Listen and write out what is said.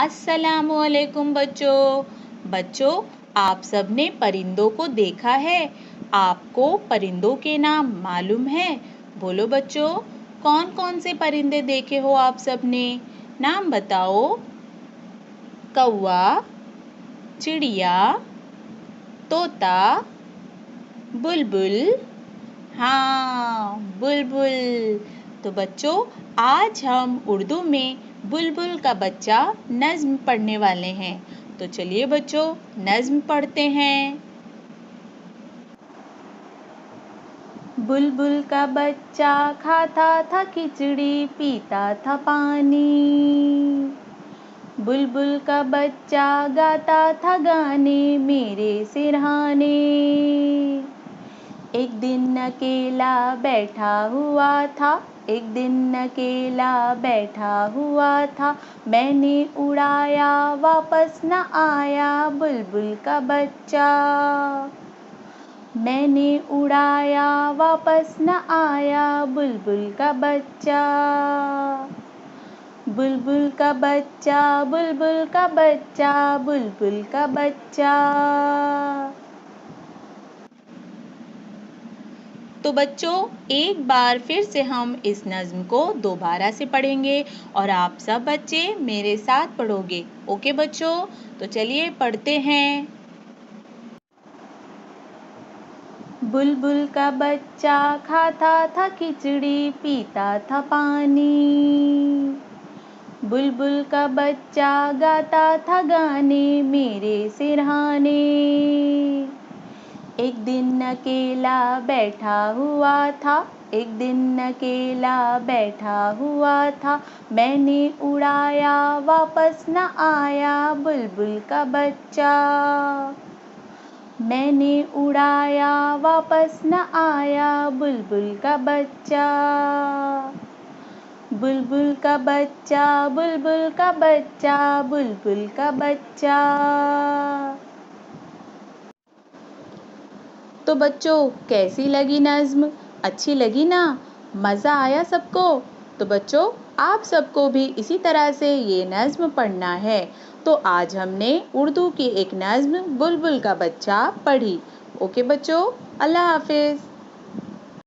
अस्सलामुअलैकुम बच्चों, आप सबने परिंदों को देखा है। आपको परिंदों के नाम मालूम है? बोलो बच्चों, कौन कौन से परिंदे देखे हो आप सबने? नाम बताओ। कौवा, चिड़िया, तोता, बुलबुल। हाँ, बुलबुल। तो बच्चों, आज हम उर्दू में बुलबुल का बच्चा नज्म पढ़ने वाले हैं। तो चलिए बच्चों, नज्म पढ़ते हैं। बुलबुल का बच्चा खाता था खिचड़ी, पीता था पानी। बुलबुल का बच्चा गाता था गाने, मेरे सिरहाने। एक दिन अकेला बैठा हुआ था, एक दिन अकेला बैठा हुआ था। मैंने उड़ाया वापस न आया बुलबुल का बच्चा। मैंने उड़ाया वापस न आया बुलबुल का बच्चा। बुलबुल का बच्चा, बुलबुल का बच्चा, बुलबुल का बच्चा। तो बच्चों, एक बार फिर से हम इस नज्म को दोबारा से पढ़ेंगे और आप सब बच्चे मेरे साथ पढ़ोगे। ओके बच्चों? तो चलिए पढ़ते हैं। बुलबुल का बच्चा खाता था खिचड़ी, पीता था पानी। बुलबुल का बच्चा गाता था गाने, मेरे सिरहाने। एक दिन अकेला बैठा हुआ था, एक दिन अकेला बैठा हुआ था। मैंने उड़ाया वापस न आया बुलबुल का बच्चा। मैंने उड़ाया वापस न आया बुलबुल का बच्चा। बुलबुल का बच्चा, बुलबुल का बच्चा, बुलबुल का बच्चा। तो बच्चों, कैसी लगी नज्म? अच्छी लगी ना? मज़ा आया सबको? तो बच्चों, आप सबको भी इसी तरह से ये नज्म पढ़ना है। तो आज हमने उर्दू की एक नज्म बुलबुल का बच्चा पढ़ी। ओके बच्चों, अल्लाह हाफिज़।